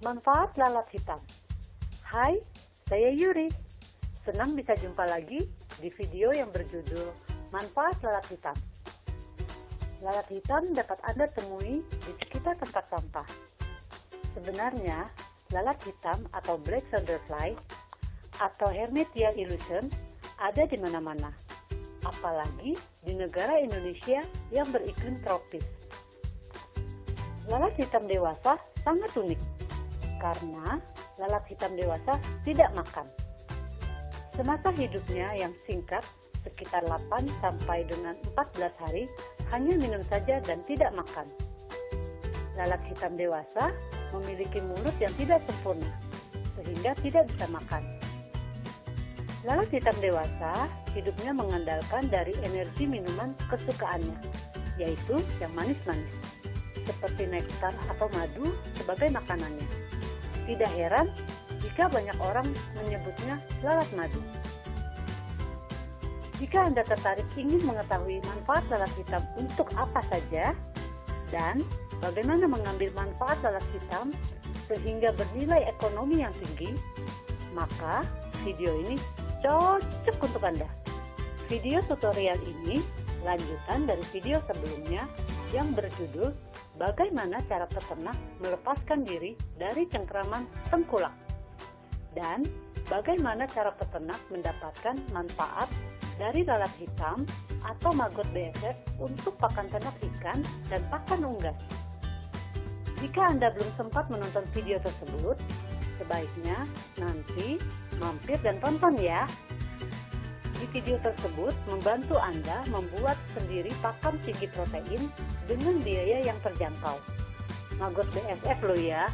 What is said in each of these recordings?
Manfaat lalat hitam. Hai, saya Yuri. Senang bisa jumpa lagi di video yang berjudul Manfaat Lalat Hitam. Lalat hitam dapat Anda temui di sekitar tempat sampah. Sebenarnya, lalat hitam atau black soldier fly atau Hermetia illusion ada di mana-mana, apalagi di negara Indonesia yang beriklim tropis. Lalat hitam dewasa sangat unik, karena lalat hitam dewasa tidak makan. Semasa hidupnya yang singkat, sekitar 8 sampai dengan 14 hari, hanya minum saja dan tidak makan. Lalat hitam dewasa memiliki mulut yang tidak sempurna, sehingga tidak bisa makan. Lalat hitam dewasa hidupnya mengandalkan dari energi minuman kesukaannya, yaitu yang manis-manis, seperti nektar atau madu sebagai makanannya. Tidak heran jika banyak orang menyebutnya lalat madu. Jika Anda tertarik ingin mengetahui manfaat lalat hitam untuk apa saja dan bagaimana mengambil manfaat lalat hitam sehingga bernilai ekonomi yang tinggi, maka video ini cocok untuk Anda. Video tutorial ini lanjutan dari video sebelumnya yang berjudul Bagaimana cara peternak melepaskan diri dari cengkraman tengkulak, dan bagaimana cara peternak mendapatkan manfaat dari lalat hitam atau maggot BSF untuk pakan ternak ikan dan pakan unggas. Jika Anda belum sempat menonton video tersebut, sebaiknya nanti mampir dan tonton ya. Di video tersebut membantu Anda membuat sendiri pakan tinggi protein dengan biaya yang terjangkau. Maggot BSF loh ya,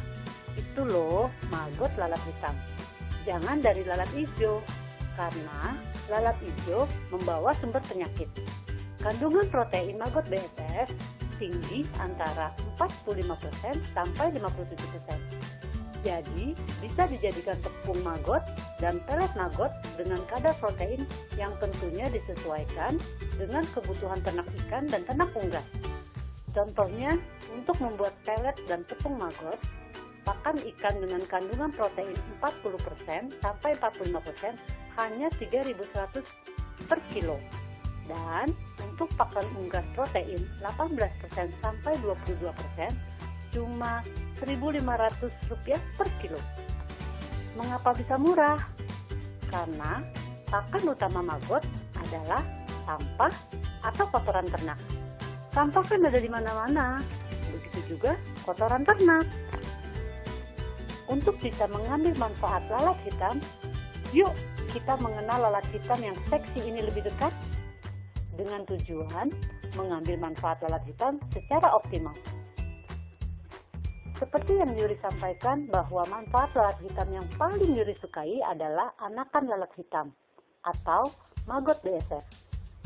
itu loh maggot lalat hitam. Jangan dari lalat hijau, karena lalat hijau membawa sumber penyakit. Kandungan protein maggot BSF tinggi antara 45% sampai 57%. Jadi, bisa dijadikan tepung maggot dan pelet maggot dengan kadar protein yang tentunya disesuaikan dengan kebutuhan ternak ikan dan ternak unggas. Contohnya, untuk membuat pelet dan tepung maggot, pakan ikan dengan kandungan protein 40% sampai 45% hanya 3.100 per kilo. Dan untuk pakan unggas protein 18% sampai 22% cuma Rp1.500 per kilo. Mengapa bisa murah? Karena pakan utama maggot adalah sampah atau kotoran ternak. Sampah kan ada di mana-mana, begitu juga kotoran ternak. Untuk bisa mengambil manfaat lalat hitam, yuk kita mengenal lalat hitam yang seksi ini lebih dekat dengan tujuan mengambil manfaat lalat hitam secara optimal. Seperti yang Yuri sampaikan bahwa manfaat lalat hitam yang paling Yuri sukai adalah anakan lalat hitam atau maggot BSF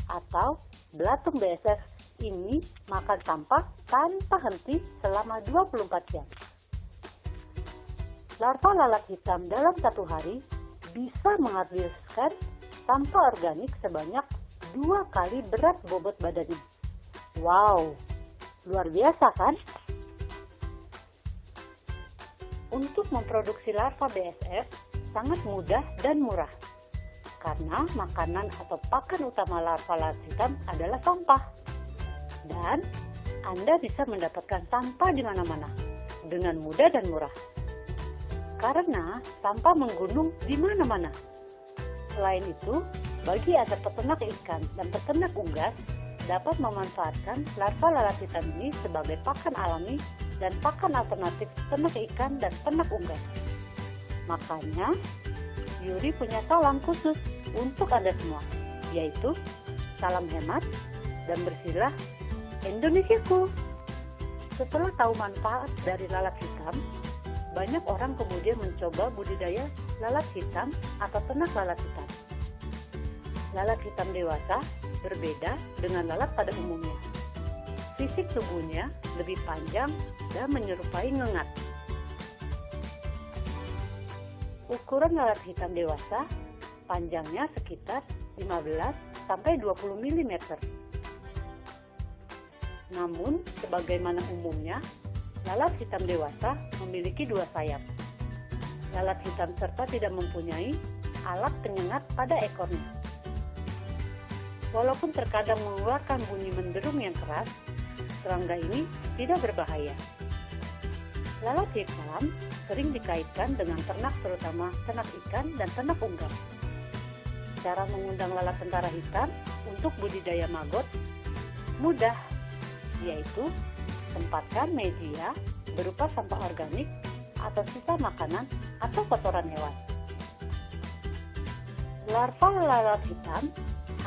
atau belatung BSF ini makan sampah tanpa henti selama 24 jam. Larva lalat hitam dalam satu hari bisa menghabiskan sampah organik sebanyak 2 kali berat bobot badannya. Wow, luar biasa kan? Untuk memproduksi larva BSF sangat mudah dan murah, karena makanan atau pakan utama larva lalat hitam adalah sampah. Dan Anda bisa mendapatkan sampah di mana-mana dengan mudah dan murah. Karena sampah menggunung di mana-mana. Selain itu, bagi Anda peternak ikan dan peternak unggas, dapat memanfaatkan larva lalat hitam ini sebagai pakan alami dan pakan alternatif ternak ikan dan ternak unggas. Makanya, Yuri punya salam khusus untuk Anda semua, yaitu salam hemat dan bersihlah Indonesiaku. Setelah tahu manfaat dari lalat hitam, banyak orang kemudian mencoba budidaya lalat hitam atau ternak lalat hitam. Lalat hitam dewasa berbeda dengan lalat pada umumnya. Fisik tubuhnya lebih panjang dan menyerupai ngengat. Ukuran lalat hitam dewasa panjangnya sekitar 15 sampai 20 mm. Namun, sebagaimana umumnya, lalat hitam dewasa memiliki 2 sayap. Lalat hitam serta tidak mempunyai alat penyengat pada ekornya. Walaupun terkadang mengeluarkan bunyi menderum yang keras, serangga ini tidak berbahaya. Lalat hitam sering dikaitkan dengan ternak, terutama ternak ikan dan ternak unggas. Cara mengundang lalat tentara hitam untuk budidaya maggot mudah, yaitu tempatkan media berupa sampah organik atau sisa makanan atau kotoran hewan. Larva lalat hitam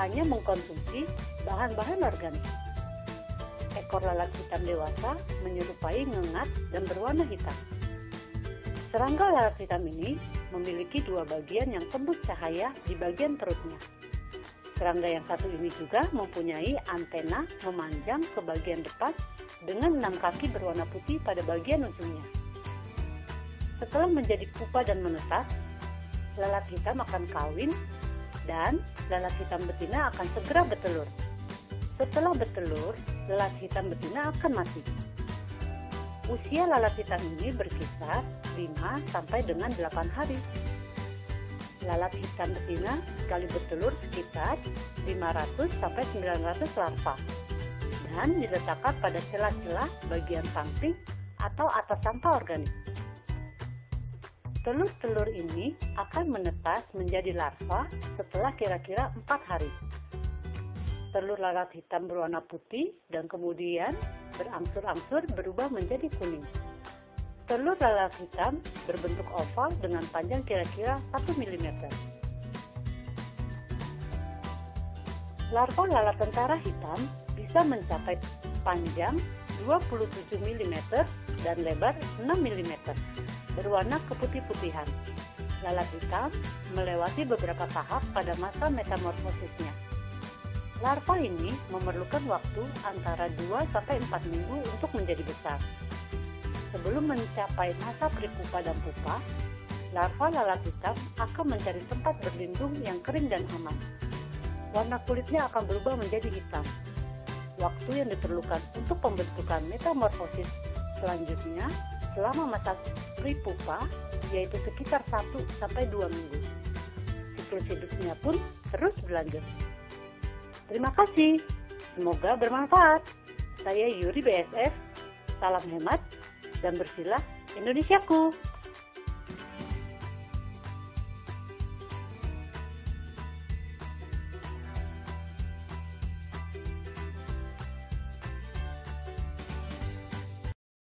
hanya mengkonsumsi bahan-bahan organik. Ekor lalat hitam dewasa menyerupai ngengat dan berwarna hitam. Serangga lalat hitam ini memiliki 2 bagian yang tembus cahaya di bagian perutnya. Serangga yang satu ini juga mempunyai antena memanjang ke bagian depan dengan 6 kaki berwarna putih pada bagian ujungnya. Setelah menjadi pupa dan menetas, lalat hitam akan kawin dan lalat hitam betina akan segera bertelur. Setelah bertelur, lalat hitam betina akan mati. Usia lalat hitam ini berkisar 5 sampai dengan 8 hari. Lalat hitam betina sekali bertelur sekitar 500 sampai 900 larva dan diletakkan pada celah-celah bagian samping atau atas sampah organik. Telur-telur ini akan menetas menjadi larva setelah kira-kira 4 hari. Telur lalat hitam berwarna putih dan kemudian berangsur-angsur berubah menjadi kuning. Telur lalat hitam berbentuk oval dengan panjang kira-kira 1 mm. Larva lalat tentara hitam bisa mencapai panjang 27 mm dan lebar 6 mm, berwarna keputih-putihan. Lalat hitam melewati beberapa tahap pada masa metamorfosisnya. Larva ini memerlukan waktu antara 2-4 minggu untuk menjadi besar. Sebelum mencapai masa peripupa dan pupa, larva lalat hitam akan mencari tempat berlindung yang kering dan aman. Warna kulitnya akan berubah menjadi hitam. Waktu yang diperlukan untuk pembentukan metamorfosis selanjutnya selama masa peripupa yaitu sekitar 1-2 minggu. Siklus hidupnya pun terus berlanjut. Terima kasih. Semoga bermanfaat. Saya Yuri BSF. Salam hemat dan bersilah Indonesiaku.